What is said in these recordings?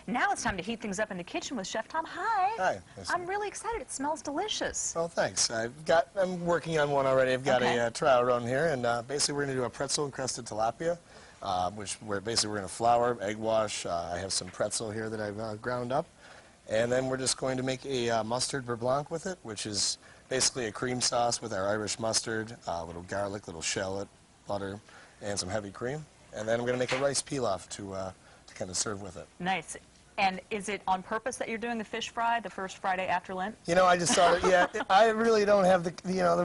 Now it's time to heat things up in the kitchen with Chef Tom. Hi. Hi. I'm really excited. It smells delicious. Well, thanks. I'm working on one already. I've got a trial run here, and basically we're going to do a pretzel encrusted tilapia, which we're going to flour, egg wash. I have some pretzel here that I've ground up, and then we're just going to make a mustard beurre blanc with it, which is basically a cream sauce with our Irish mustard, a little garlic, little shallot, butter, and some heavy cream. And then I'm going to make a rice pilaf to kind of serve with it. Nice. And is it on purpose that you're doing the fish fry the first Friday after Lent? You know, I just thought, yeah, I really don't have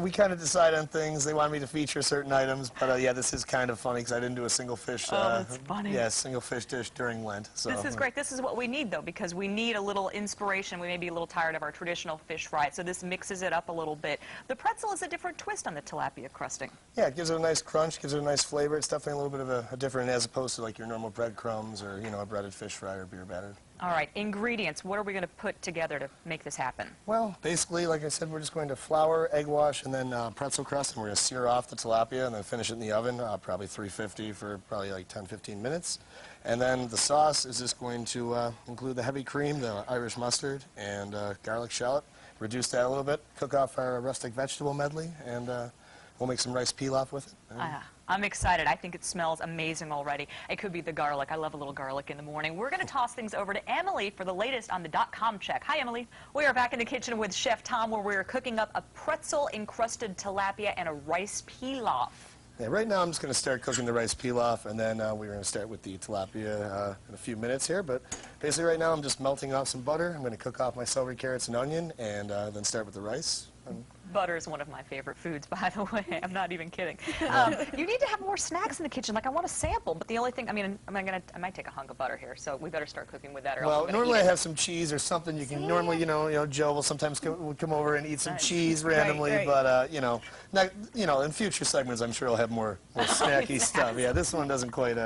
we kind of decide on things. They want me to feature certain items, but yeah, this is kind of funny because I didn't do a single fish. Oh, that's funny. Yeah, single fish dish during Lent. So this is great. This is what we need, though, because we need a little inspiration. We may be a little tired of our traditional fish fry, so this mixes it up a little bit. The pretzel is a different twist on the tilapia crusting. Yeah, it gives it a nice crunch, gives it a nice flavor. It's definitely a little bit of a different, as opposed to like your normal breadcrumbs or, you know, a breaded fish fry or beer battered. All right, ingredients. What are we going to put together to make this happen? Well, basically, like I said, we're just going to flour, egg wash, and then pretzel crust, and we're going to sear off the tilapia and then finish it in the oven, probably 350 for probably like 10-15 minutes. And then the sauce is just going to include the heavy cream, the Irish mustard, and garlic shallot. Reduce that a little bit, cook off our rustic vegetable medley, and we'll make some rice pilaf with it. I'm excited. I think it smells amazing already. It could be the garlic. I love a little garlic in the morning. We're going to toss things over to Emily for the latest on the .com check. Hi, Emily. We are back in the kitchen with Chef Tom, where we're cooking up a pretzel-encrusted tilapia and a rice pilaf. Yeah, right now I'm just going to start cooking the rice pilaf, and then we're going to start with the tilapia in a few minutes here. But basically right now I'm just melting off some butter. I'm going to cook off my celery, carrots, and onion, and then start with the rice. Butter is one of my favorite foods, by the way. I'm not even kidding. You need to have more snacks in the kitchen. Like, I want a sample, but the only thing, I mean, I might take a hunk of butter here, so we better start cooking with that. Or well, normally I have some cheese or something. You can normally, you know, Joe will sometimes come over and eat some cheese randomly, right. But you know, in future segments, I'm sure he'll have more snacky stuff. Yeah, this one doesn't quite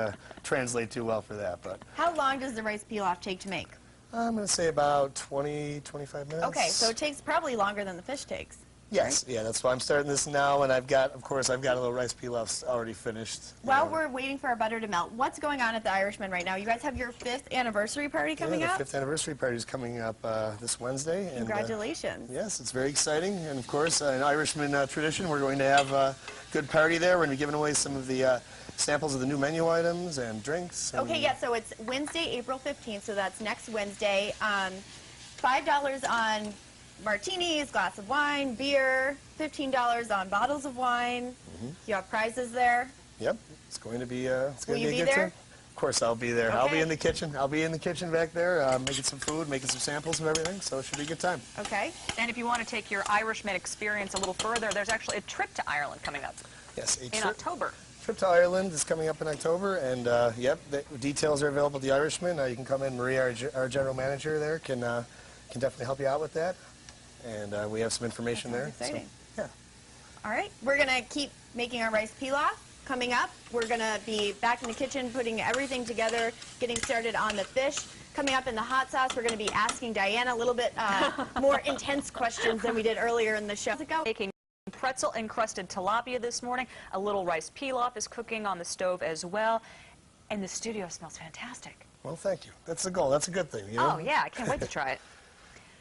translate too well for that. But how long does the rice pilaf take to make? I'm going to say about 20-25 minutes. Okay, so it takes probably longer than the fish takes. Yes, right? Yeah, that's why I'm starting this now, and I've got a little rice pilaf already finished. While we're waiting for our butter to melt, what's going on at the Irishman right now? You guys have your 5th anniversary party coming up? The 5th anniversary party is coming up this Wednesday. Congratulations. And, yes, it's very exciting, and of course, in Irishman tradition, we're going to have a good party there. We're going to be giving away some of the samples of the new menu items and drinks. And okay, yeah, so it's Wednesday, April 15th, so that's next Wednesday. $5 on martinis, glass of wine, beer, $15 on bottles of wine. You have prizes there? Yep, it's going to be Will you be there? Of course I'll be there. Okay. I'll be in the kitchen. I'll be in the kitchen back there making some food, making some samples and everything, so it should be a good time. Okay. And if you want to take your Irishman experience a little further, there's actually a trip to Ireland coming up. Yes, in October. Trip to Ireland is coming up in October, and yep, the details are available at the Irishman. You can come in. Maria, our general manager there, can definitely help you out with that. And we have some information there. Exciting. So, yeah. All right, we're going to keep making our rice pilaf. Coming up, we're going to be back in the kitchen putting everything together, getting started on the fish. Coming up in the hot sauce, we're going to be asking Diana a little bit more intense questions than we did earlier in the show. Making pretzel encrusted tilapia this morning. A little rice pilaf is cooking on the stove as well. And the studio smells fantastic. Well, thank you. That's the goal. That's a good thing. You know? Oh, yeah. I can't wait to try it.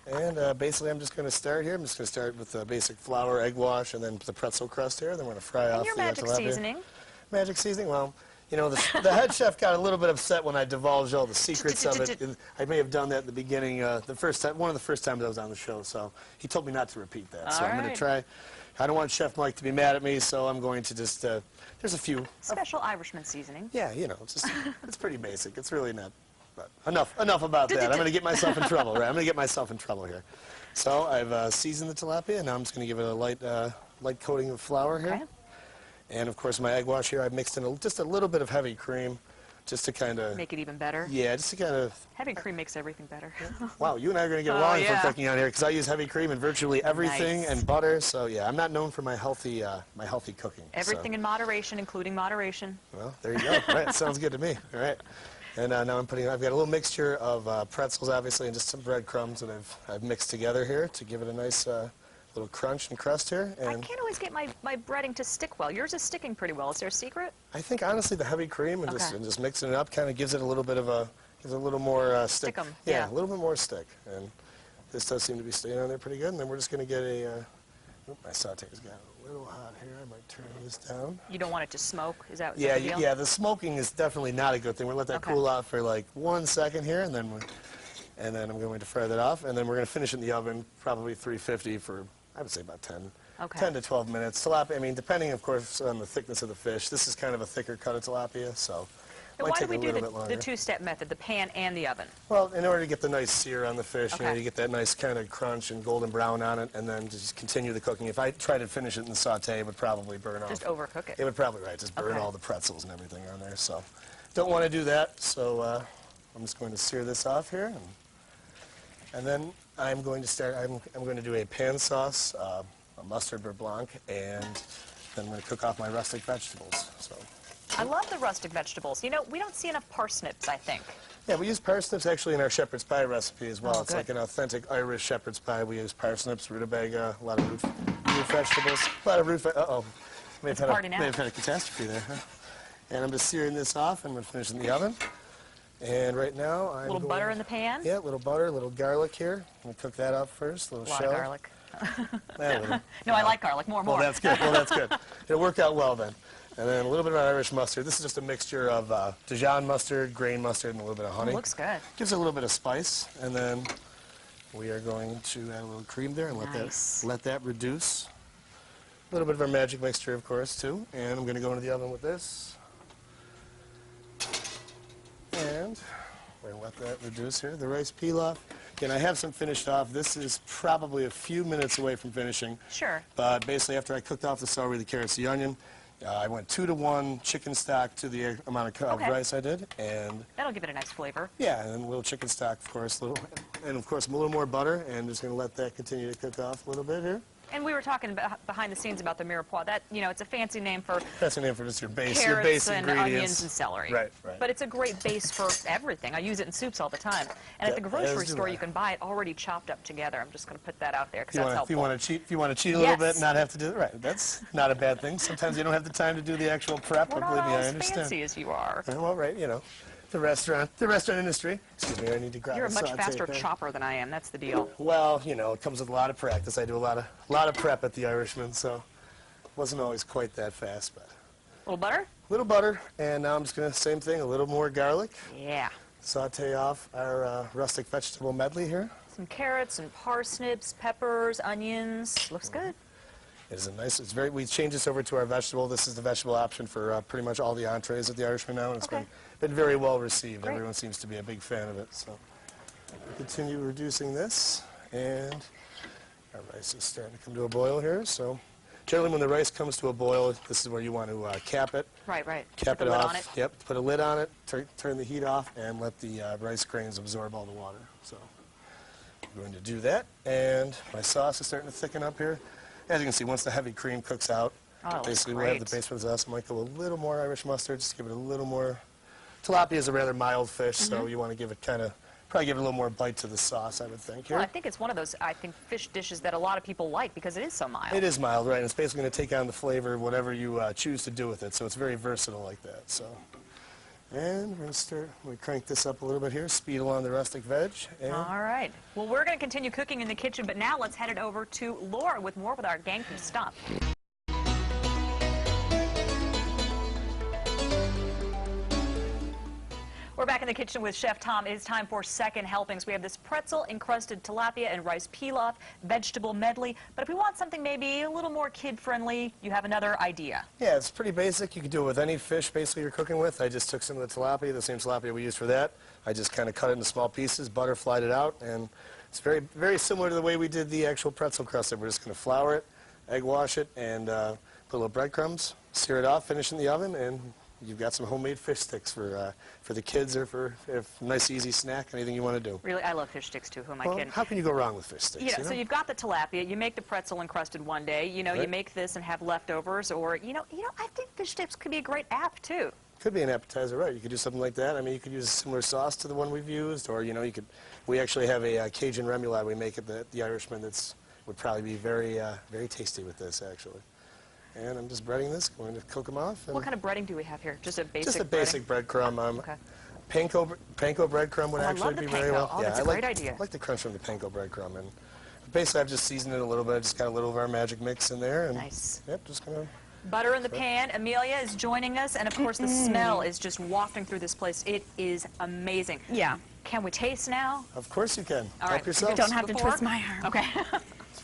And basically, I'm just going to start here. I'm just going to start with the basic flour, egg wash, and then the pretzel crust here. Then we're going to fry off the your magic seasoning. Magic seasoning? Well, you know, the head chef got a little bit upset when I divulged all the secrets of it. I may have done that at the beginning, one of the first times I was on the show. So he told me not to repeat that. So I'm going to try. I don't want Chef Mike to be mad at me, so I'm going to just, there's a few. Special Irishman seasoning. Yeah, you know, it's pretty basic. It's really not. But enough about that. I'm going to get myself in trouble, right? I'm going to get myself in trouble here. So I've seasoned the tilapia, and now I'm just going to give it a light coating of flour here. Okay. And of course, my egg wash here, I've mixed in just a little bit of heavy cream, just to kind of make it even better. Yeah, just to kind of. Heavy cream makes everything better. Wow, you and I are going to get along for cooking on here because I use heavy cream in virtually everything and butter. So yeah, I'm not known for my healthy cooking. Everything in moderation, including moderation. Well, there you go. All right, sounds good to me. All right. And now I've got a little mixture of pretzels, obviously, and just some breadcrumbs that I've mixed together here to give it a nice little crunch and crust here. And I can't always get my breading to stick well. Yours is sticking pretty well. Is there a secret? I think, honestly, the heavy cream and just mixing it up kind of gives it a little bit of a, Gives a little more stick. Stick 'em, Yeah, yeah. a little bit more stick. And this does seem to be staying on there pretty good. And then we're just going to get a, my saute's got a little hot here. I might turn this down. You don't want it to smoke? Is that Yeah, the deal? yeah, the smoking is definitely not a good thing. We'll let that Okay. cool off for like 1 second here, and then I'm going to fry that off. And then we're going to finish it in the oven, probably 350 for, I would say, about 10 to 12 minutes. Tilapia, I mean, depending, of course, on the thickness of the fish. This is kind of a thicker cut of tilapia, so And might why do take we a do little bit longer. the two-step method, the pan and the oven? Well, in order to get the nice sear on the fish, you know, Okay. you get that nice kind of crunch and golden brown on it, and then just continue the cooking. If I tried to finish it in the saute, it would probably burn off. Just overcook it. It would probably, right, just burn Okay. all the pretzels and everything on there. So don't want to do that, so I'm just going to sear this off here. And then I'm going to start, I'm going to do a pan sauce, a mustard beurre blanc, and then I'm going to cook off my rustic vegetables. So. I love the rustic vegetables. You know, we don't see enough parsnips, I think. Yeah, we use parsnips actually in our shepherd's pie recipe as well. Oh, It's good. like an authentic Irish shepherd's pie. We use parsnips, rutabaga, a lot of root vegetables, a lot of uh-oh. May have had a catastrophe there, huh? And I'm just searing this off, and I'm going to finish in the oven. And right now, I'm A little butter in the pan? Yeah, a little butter, a little garlic here. I'm going to cook that up first, a little A lot shell. of garlic. Yeah, a little. No, I like garlic. More. Well, that's good. Well, that's good. It'll work out well then. And then a little bit of Irish mustard. This is just a mixture of Dijon mustard, grain mustard, and a little bit of honey. Looks good. Gives it a little bit of spice. And then we are going to add a little cream there and let that reduce. A little bit of our magic mixture, of course, too. And I'm going to go into the oven with this. And we're going to let that reduce here. The rice pilaf. Again, I have some finished off. This is probably a few minutes away from finishing. Sure. But basically, after I cooked off the celery, the carrots, the onion, I went 2-to-1 chicken stock to the amount of rice I did, and That'll give it a nice flavor. yeah, and then a little chicken stock, of course, and of course a little more butter, and just going to let that continue to cook off a little bit here. And we were talking about behind the scenes about the mirepoix. That, you know, it's a fancy name for That's the name for just your base carrots and ingredients. onions and celery. Right, right. But it's a great base for everything. I use it in soups all the time. And at the Yeah, grocery as do store, I. you can buy it already chopped up together. I'm just going to put that out there because If that's helpful. you want to cheat a little bit, Yes. and not have to do it right. That's not a bad thing. Sometimes you don't have the time to do the actual prep, We're but not believe me, all I as understand. fancy as you are. Well, right, you know, the restaurant industry. Excuse me, I need to grab You're a much saute faster pan. chopper than I am. That's the deal. Well, you know, it comes with a lot of practice. I do a lot of prep at the Irishman, so it wasn't always quite that fast. But A little butter? a little butter, and now I'm just going to, same thing, a little more garlic. Yeah. Saute off our rustic vegetable medley here. Some carrots and parsnips, peppers, onions. Looks good. It is a nice, we changed this over to our vegetable. This is the vegetable option for pretty much all the entrees at the Irishman now, and it's Okay. been very well received. Great. Everyone seems to be a big fan of it. So continue reducing this, and our rice is starting to come to a boil here. So generally when the rice comes to a boil, this is where you want to cap it. Right, right. Cap Put it the lid off. on it. Yep, put a lid on it, turn the heat off, and let the rice grains absorb all the water. So I'm going to do that, and my sauce is starting to thicken up here. As you can see, once the heavy cream cooks out, Oh, that looks basically we'll have the great. base for the sauce. I might go a little more Irish mustard, just give it a little more. Tilapia is a rather mild fish, Mm-hmm. so you want to give it probably give it a little more bite to the sauce, I would think. Here. Well, I think it's one of those, fish dishes that a lot of people like because it is so mild. It is mild, right? And it's basically going to take on the flavor of whatever you choose to do with it, so it's very versatile like that. So, and we're going to crank this up a little bit here, speed along the rustic veg. And All right. Well, we're going to continue cooking in the kitchen, but now let's head it over to Laura with more with our gang from Stump. We're back in the kitchen with Chef Tom. It is time for second helpings. We have this pretzel encrusted tilapia and rice pilaf vegetable medley. But if we want something maybe a little more kid-friendly, you have another idea. yeah, it's pretty basic. You can do it with any fish basically you're cooking with. I just took some of the tilapia, the same tilapia we used for that. I just kind of cut it into small pieces, butterflied it out, and it's very, very similar to the way we did the actual pretzel crust. We're just going to flour it, egg wash it, and put a little breadcrumbs, sear it off, finish in the oven, and you've got some homemade fish sticks for the kids or for a nice easy snack, anything you want to do. Really, I love fish sticks too. Who am I Well, kidding? how can you go wrong with fish sticks? You know, you know? so you've got the tilapia, you make the pretzel encrusted one day, you know, you Right. make this and have leftovers, or, I think fish sticks could be a great app too. Could be an appetizer, right? You could do something like that. I mean, you could use a similar sauce to the one we've used, or we actually have a Cajun remoulade we make at the Irishman would probably be very, very tasty with this actually. And I'm just breading this, going to cook them off. And What kind of breading do we have here? Just a basic just a basic breadcrumb. Okay. panko breadcrumb would Oh, I actually love the be very panko. well. Oh, yeah, that's a I like, great idea. I like the crunch from the panko breadcrumb, and basically I've just seasoned it a little bit. I just got a little of our magic mix in there, and Nice. yep, just gonna. Butter in the pan. Amelia is joining us, and of course the smell is just wafting through this place. It is amazing. Yeah. Can we taste now? Of course you can. All Help right. yourself. Don't have to Before? twist my arm. Okay.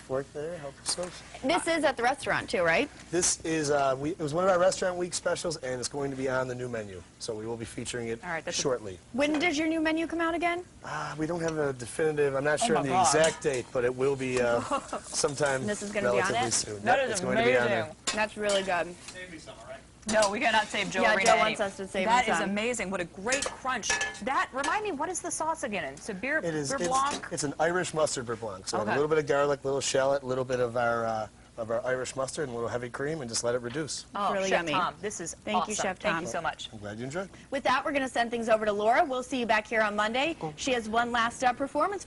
Fork there. Help yourself. This is at the restaurant too, right? This is it was one of our restaurant week specials, and it's going to be on the new menu. So we will be featuring it All right, that's shortly. When does your new menu come out again? We don't have a definitive. I'm not sure my on the God. exact date, but it will be sometime This is gonna be on relatively it? soon. That Yep, is it's going to be on there. amazing. That's really good. No, we cannot save Joe Yeah, Arena Joe any. wants us to save That him is some. amazing. What a great crunch. That, remind me, what is the sauce again? So beer, It is. beer blanc? It's an Irish mustard beurre blanc. So Okay. a little bit of garlic, a little shallot, a little bit of our Irish mustard, and a little heavy cream, and just let it reduce. Oh, really Chef yummy. Tom, this is Thank awesome. you, Chef Thank Tom. you so much. I'm glad you enjoyed. With that, we're going to send things over to Laura. We'll see you back here on Monday. She has one last performance for us.